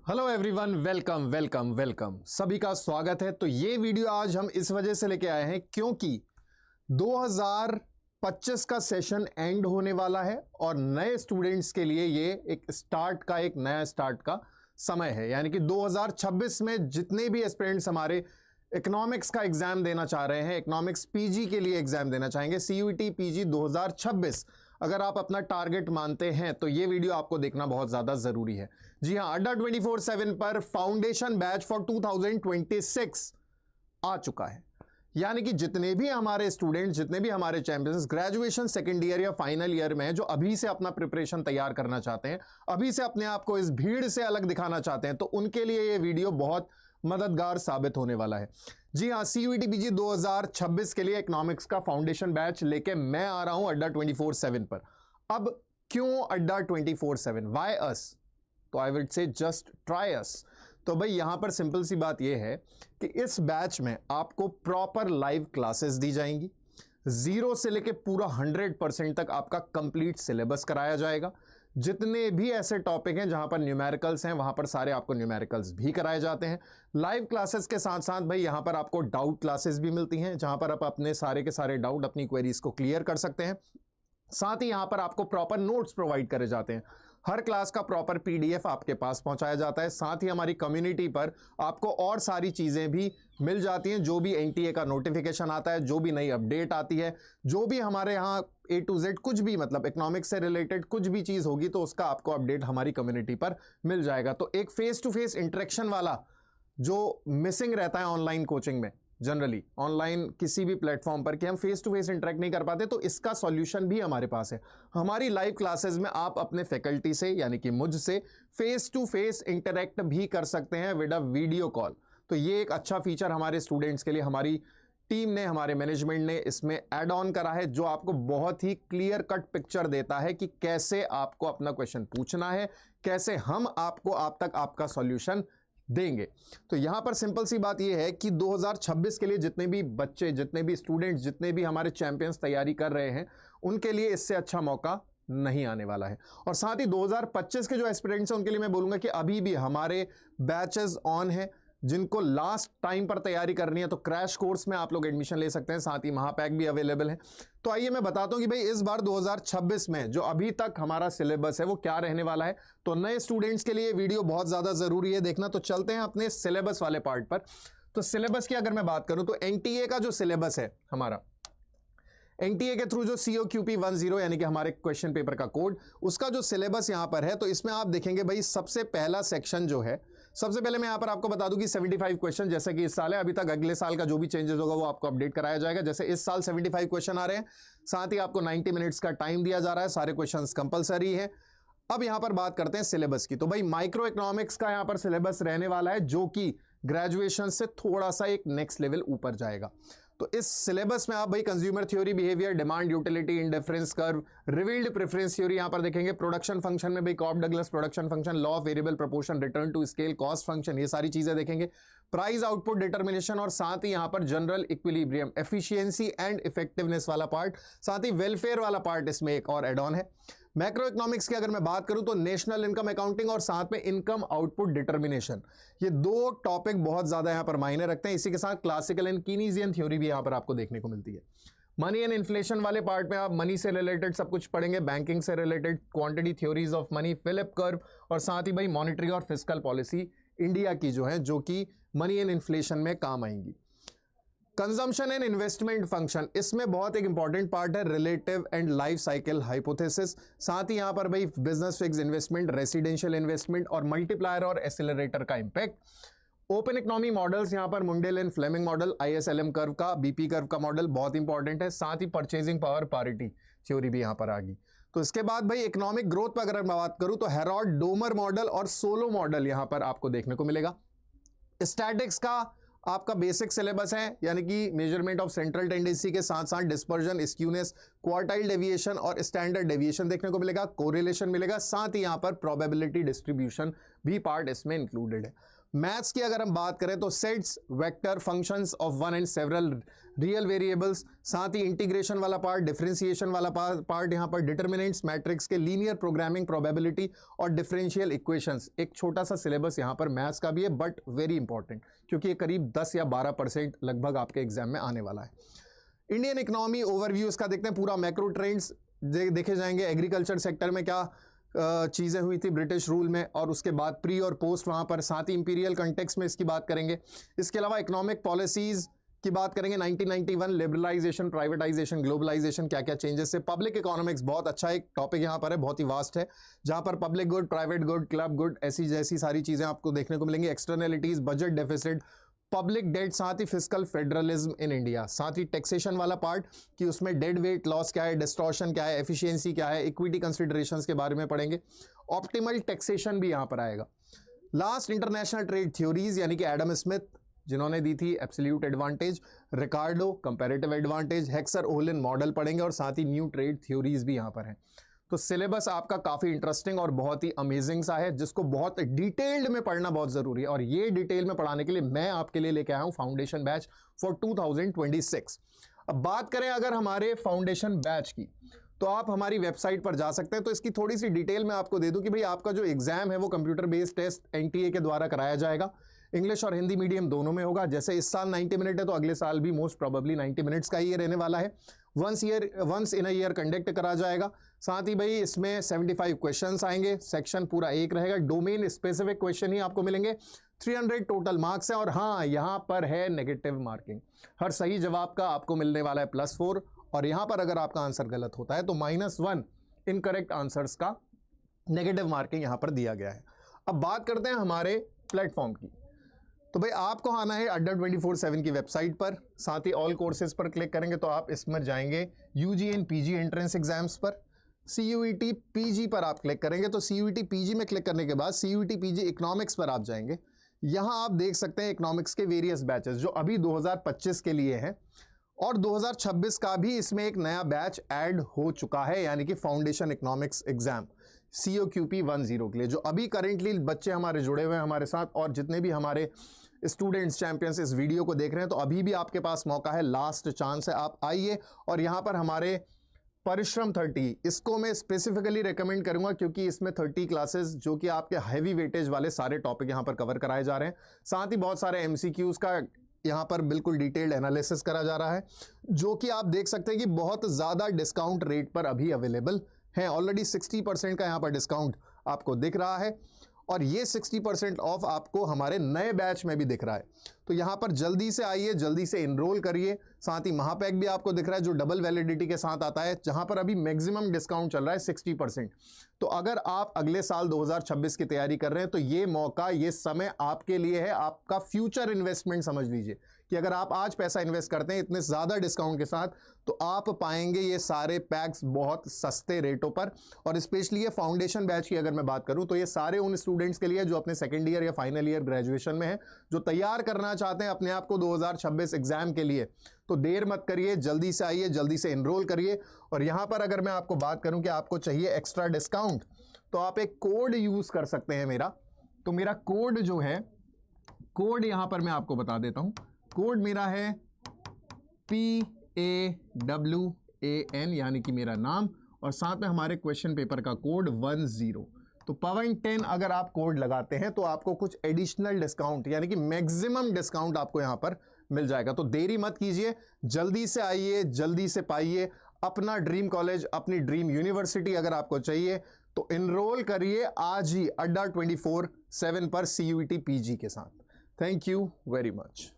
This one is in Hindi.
Hello everyone, welcome welcome welcome, सभी का स्वागत है। तो ये वीडियो आज हम इस वजह से लेके आए हैं क्योंकि 2025 का सेशन एंड होने वाला है और नए स्टूडेंट्स के लिए ये एक नया स्टार्ट का समय है। यानी कि 2026 में जितने भी एस्पिरेंट्स हमारे इकोनॉमिक्स का एग्जाम देना चाह रहे हैं, इकोनॉमिक्स पीजी के लिए एग्जाम देना चाहेंगे, सीयूईटी पीजी 2026, अगर आप अपना टारगेट मानते हैं तो ये वीडियो आपको देखना बहुत ज्यादा जरूरी है। जी हां, अड्डा 24/7 पर फाउंडेशन बैच फॉर 2026 आ चुका है। यानी कि जितने भी हमारे स्टूडेंट्स, जितने भी हमारे चैंपियंस ग्रेजुएशन सेकेंड ईयर या फाइनल ईयर में जो अभी से अपना प्रिपरेशन तैयार करना चाहते हैं, अभी से अपने आप को इस भीड़ से अलग दिखाना चाहते हैं, तो उनके लिए ये वीडियो बहुत मददगार साबित होने वाला है। जी हां, सीयूईटी पीजी 2026 के लिए इकोनॉमिक्स का फाउंडेशन बैच लेके मैं आ रहा हूं अड्डा 24/7 पर। अब क्यों अड्डा 24/7? Why us? तो I will say just try us. तो भाई यहां पर सिंपल सी बात यह है कि इस बैच में आपको प्रॉपर लाइव क्लासेस दी जाएंगी। 0 से लेके पूरा 100% तक आपका कंप्लीट सिलेबस कराया जाएगा। जितने भी ऐसे टॉपिक हैं जहां पर न्यूमेरिकल्स हैं, वहां पर सारे आपको न्यूमेरिकल्स भी कराए जाते हैं। लाइव क्लासेस के साथ साथ भाई यहां पर आपको डाउट क्लासेस भी मिलती हैं, जहां पर आप अपने सारे के सारे डाउट, अपनी क्वेरीज को क्लियर कर सकते हैं। साथ ही यहां पर आपको प्रॉपर नोट्स प्रोवाइड करे जाते हैं। हर क्लास का प्रॉपर पीडीएफ आपके पास पहुंचाया जाता है। साथ ही हमारी कम्युनिटी पर आपको और सारी चीजें भी मिल जाती हैं। जो भी एनटीए का नोटिफिकेशन आता है, जो भी नई अपडेट आती है, जो भी हमारे यहाँ A to Z कुछ भी, मतलब इकोनॉमिक्स से रिलेटेड कुछ भी चीज होगी तो उसका आपको अपडेट हमारी कम्युनिटी पर मिल जाएगा। तो एक फेस टू फेस इंटरेक्शन वाला जो मिसिंग रहता है ऑनलाइन कोचिंग में, जनरली ऑनलाइन किसी भी प्लेटफॉर्म पर, कि हम फेस टू फेस इंटरेक्ट नहीं कर पाते, तो इसका सॉल्यूशन भी हमारे पास है। हमारी लाइव क्लासेस में आप अपने फैकल्टी से, यानी कि मुझसे, फेस टू फेस इंटरेक्ट भी कर सकते हैं विद अ वीडियो कॉल। तो ये एक अच्छा फीचर हमारे स्टूडेंट्स के लिए हमारी टीम ने, हमारे मैनेजमेंट ने इसमें ऐड ऑन करा है, जो आपको बहुत ही क्लियर कट पिक्चर देता है कि कैसे आपको अपना क्वेश्चन पूछना है, कैसे हम आपको आप तक आपका सॉल्यूशन देंगे। तो यहां पर सिंपल सी बात यह है कि 2026 के लिए जितने भी बच्चे, जितने भी स्टूडेंट्स, जितने भी हमारे चैंपियंस तैयारी कर रहे हैं, उनके लिए इससे अच्छा मौका नहीं आने वाला है। और साथ ही 2025 के जो एस्पिरेंट्स हैं उनके लिए मैं बोलूंगा कि अभी भी हमारे बैचेस ऑन है। जिनको लास्ट टाइम पर तैयारी करनी है तो क्रैश कोर्स में आप लोग एडमिशन ले सकते हैं, साथ ही महापैक भी अवेलेबल है। तो आइए मैं बताता हूं कि भाई इस बार 2026 में जो अभी तक हमारा सिलेबस है वो क्या रहने वाला है। तो नए स्टूडेंट्स के लिए वीडियो बहुत ज्यादा जरूरी है देखना। तो चलते हैं अपने सिलेबस वाले पार्ट पर। तो सिलेबस की अगर मैं बात करूं तो एनटीए का जो सिलेबस है हमारा, एनटीए के थ्रू जो COQP 10 यानी कि हमारे क्वेश्चन पेपर का कोड, उसका जो सिलेबस यहां पर है, तो इसमें आप देखेंगे भाई सबसे पहला सेक्शन जो है, सबसे पहले मैं यहां पर आपको बता दूं कि 75 क्वेश्चन जैसे कि इस साल है, अभी तक अगले साल का जो भी चेंजेस होगा वो आपको अपडेट कराया जाएगा। जैसे इस साल 75 क्वेश्चन आ रहे हैं, साथ ही आपको 90 मिनट्स का टाइम दिया जा रहा है, सारे क्वेश्चन कंपलसरी है। अब यहां पर बात करते हैं सिलेबस की। तो भाई माइक्रो इकोनॉमिक्स का यहां पर सिलेबस रहने वाला है, जो कि ग्रेजुएशन से थोड़ा सा एक नेक्स्ट लेवल ऊपर जाएगा। तो इस सिलेबस में आप भाई consumer theory, behaviour, demand, utility, indifference curve, revealed preference theory यहां पर देखेंगे। प्रोडक्शन फंक्शन में भाई Cobb Douglas production function, law of variable proportion, return to scale, cost function, ये सारी चीजें देखेंगे। प्राइस आउटपुट डिटर्मिनेशन, और साथ ही यहां पर general equilibrium, efficiency and effectiveness वाला पार्ट, साथ ही वेलफेयर वाला पार्ट इसमें एक और एड ऑन है। मैक्रो इकोनॉमिक्स की अगर मैं बात करूं तो नेशनल इनकम अकाउंटिंग और साथ में इनकम आउटपुट डिटर्मिनेशन, ये दो टॉपिक बहुत ज्यादा यहां पर मायने रखते हैं। इसी के साथ क्लासिकल एंड कीनीजियन थ्योरी भी यहां पर आपको देखने को मिलती है। मनी एंड इन्फ्लेशन वाले पार्ट में आप मनी से रिलेटेड सब कुछ पढ़ेंगे, बैंकिंग से related quantity theories of money, Philip curve, और साथ ही भाई मॉनेटरी और फिस्कल पॉलिसी इंडिया की जो है, जो कि मनी एंड इन्फ्लेशन में काम आएंगी। कंजम्पशन एंड इन्वेस्टमेंट फंक्शन, इसमें बहुत एक इंपॉर्टेंट पार्ट है relative and life cycle hypothesis. साथ ही यहां पर भाई business fix investment, residential investment और मल्टीप्लायर और एक्सेलरेटर का इंपैक्ट। ओपन इकोनॉमी मॉडल्स, यहां पर Mundell and Fleming model, ISLM curve का, BP कर्व का मॉडल बहुत इंपॉर्टेंट है। साथ ही परचेजिंग पावर पारिटी थ्योरी भी यहां पर आ गई। तो इसके बाद भाई इकोनॉमिक ग्रोथ पर अगर मैं बात करूं तो हेरोड डोमर मॉडल और सोलो मॉडल यहां पर आपको देखने को मिलेगा। स्टैटिक्स का आपका बेसिक सिलेबस है, यानी कि मेजरमेंट ऑफ सेंट्रल टेंडेंसी के साथ साथ डिस्पर्जन, स्क्यूनेस, क्वार्टाइल डेविएशन और स्टैंडर्ड डेविएशन देखने को मिलेगा, कोरिलेशन मिलेगा। साथ ही यहां पर प्रोबेबिलिटी डिस्ट्रीब्यूशन भी पार्ट इसमें इंक्लूडेड है। मैथ्स की अगर हम बात करें तो sets, vector, functions of one and several real variables, साथ ही इंटीग्रेशन वाला पार्ट, डिफरेंशिएशन वाला पार्ट, यहाँ पर डिटर्मिनेंट्स, मैट्रिक्स के लीनियर प्रोग्रामिंग, प्रोबेबिलिटी और डिफरेंशियल इक्वेशंस। एक छोटा सा सिलेबस यहाँ पर मैथ्स का भी है, बट वेरी इंपॉर्टेंट, क्योंकि ये करीब 10 या 12% लगभग आपके एग्जाम में आने वाला है। इंडियन इकोनॉमी ओवरव्यू इसका देखते हैं, पूरा मैक्रो ट्रेंड्स देखे जाएंगे। एग्रीकल्चर सेक्टर में क्या चीज़ें हुई थी ब्रिटिश रूल में, और उसके बाद प्री और पोस्ट वहाँ पर, साथ ही इंपीरियल कंटेक्स्ट में इसकी बात करेंगे। इसके अलावा इकोनॉमिक पॉलिसीज़ की बात करेंगे। 1991 लिबरलाइजेशन, प्राइवेटाइजेशन, ग्लोबलाइजेशन, क्या क्या चेंजेस है। पब्लिक इकोनॉमिक्स बहुत अच्छा एक टॉपिक यहाँ पर है, बहुत ही वास्ट है, जहाँ पर public good, private good, club good, ऐसी जैसी सारी चीज़ें आपको देखने को मिलेंगी। Externalities, budget deficit, public debt, साथ ही फिस्कल फेडरलिज्म इन इंडिया, साथ ही टैक्सेशन वाला पार्ट कि उसमें डेड वेट लॉस क्या है, डिस्टॉर्शन क्या है, एफिशिएंसी क्या है, इक्विटी कंसिडरेशंस के बारे में पढ़ेंगे। ऑप्टिमल टैक्सेशन भी यहाँ पर आएगा। लास्ट इंटरनेशनल ट्रेड थ्योरीज, यानी कि एडम स्मिथ जिन्होंने दी थी absolute advantage, Ricardo comparative advantage, Heckscher Ohlin model पढ़ेंगे, और साथ ही न्यू ट्रेड थ्योरीज भी यहाँ पर हैं। तो सिलेबस आपका काफ़ी इंटरेस्टिंग और बहुत ही अमेजिंग सा है, जिसको बहुत डिटेल्ड में पढ़ना बहुत ज़रूरी है। और ये डिटेल में पढ़ाने के लिए मैं आपके लिए लेके आया हूँ फाउंडेशन बैच फॉर 2026। अब बात करें अगर हमारे फाउंडेशन बैच की, तो आप हमारी वेबसाइट पर जा सकते हैं। तो इसकी थोड़ी सी डिटेल मैं आपको दे दूं कि भाई आपका जो एग्जाम है वो कंप्यूटर बेस्ड टेस्ट NTA के द्वारा कराया जाएगा। इंग्लिश और हिंदी मीडियम दोनों में होगा। जैसे इस साल 90 मिनट है, तो अगले साल भी मोस्ट प्रोबेबली 90 मिनट्स का ही रहने वाला है। Once in a year conduct करा जाएगा। साथ ही भाई इसमें 75 क्वेश्चंस आएंगे, सेक्शन पूरा एक रहेगा, डोमेन स्पेसिफिक क्वेश्चन ही आपको मिलेंगे। 300 टोटल मार्क्स है, और हाँ यहाँ पर है नेगेटिव मार्किंग। हर सही जवाब का आपको मिलने वाला है +4, और यहाँ पर अगर आपका आंसर गलत होता है तो -1 इनकरेक्ट आंसर्स का नेगेटिव मार्किंग यहाँ पर दिया गया है। अब बात करते हैं हमारे प्लेटफॉर्म की। तो भाई आपको आना है अड्डा 24/7 की वेबसाइट पर, साथ ही ऑल कोर्सेज पर क्लिक करेंगे तो आप इसमें जाएंगे UG and PG entrance exams पर। CUET PG पर आप क्लिक करेंगे तो CUET PG में क्लिक करने के बाद CUET PG इकोनॉमिक्स पर आप जाएंगे। यहाँ आप देख सकते हैं इकोनॉमिक्स के वेरियस बैचेस जो अभी 2025 के लिए हैं, और 2026 का भी इसमें एक नया बैच ऐड हो चुका है, यानी कि फाउंडेशन इकोनॉमिक्स एग्जाम COQP 10 के लिए, जो अभी करेंटली बच्चे हमारे जुड़े हुए हैं हमारे साथ, और जितने भी हमारे स्टूडेंट्स चैंपियंस इस वीडियो को देख रहे हैं, तो अभी भी आपके पास मौका है, लास्ट चांस है, आप आइए। और यहाँ पर हमारे परिश्रम 30, इसको मैं स्पेसिफिकली रेकमेंड करूंगा, क्योंकि इसमें 30 क्लासेस जो कि आपके हैवी वेटेज वाले सारे टॉपिक यहाँ पर कवर कराए जा रहे हैं। साथ ही बहुत सारे MCQs का यहाँ पर बिल्कुल डिटेल्ड एनालिसिस करा जा रहा है, जो कि आप देख सकते हैं कि बहुत ज़्यादा डिस्काउंट रेट पर अभी अवेलेबल है। ऑलरेडी 60% का यहाँ पर डिस्काउंट आपको दिख रहा है, और ये 60% ऑफ आपको हमारे नए बैच में भी दिख रहा है। तो यहाँ पर जल्दी से आइए, जल्दी से इनरोल करिए। साथ ही महापैक भी आपको दिख रहा है जो डबल वैलिडिटी के साथ आता है, जहाँ पर अभी मैक्सिमम डिस्काउंट चल रहा है 60%। तो अगर आप अगले साल 2026 की तैयारी कर रहे हैं तो ये मौका, ये समय आपके लिए है, आपका फ्यूचर इन्वेस्टमेंट समझ लीजिए कि अगर आप आज पैसा इन्वेस्ट करते हैं इतने ज़्यादा डिस्काउंट के साथ, तो आप पाएंगे ये सारे पैक्स बहुत सस्ते रेटों पर। और स्पेशली ये फाउंडेशन बैच की अगर मैं बात करूं तो ये सारे उन स्टूडेंट्स के लिए जो अपने सेकेंड ईयर या फाइनल ईयर ग्रेजुएशन में है, जो तैयार करना चाहते हैं अपने आप को 2026 एग्जाम के लिए। तो देर मत करिए, जल्दी से आइए, जल्दी से इनरोल करिए। और यहाँ पर अगर मैं आपको बात करूँ कि आपको चाहिए एक्स्ट्रा डिस्काउंट, तो आप एक कोड यूज़ कर सकते हैं मेरा। तो मेरा कोड जो है, कोड यहाँ पर मैं आपको बता देता हूँ। कोड मेरा है PAWAN, यानी कि मेरा नाम, और साथ में हमारे क्वेश्चन पेपर का कोड 10। तो पवन 10 अगर आप कोड लगाते हैं तो आपको कुछ एडिशनल डिस्काउंट, यानी कि मैक्सिमम डिस्काउंट आपको यहाँ पर मिल जाएगा। तो देरी मत कीजिए, जल्दी से आइए, जल्दी से पाइए अपना ड्रीम कॉलेज, अपनी ड्रीम यूनिवर्सिटी। अगर आपको चाहिए तो इनरोल करिए आज ही अड्डा 24/7 पर CUET PG के साथ। Thank you very much.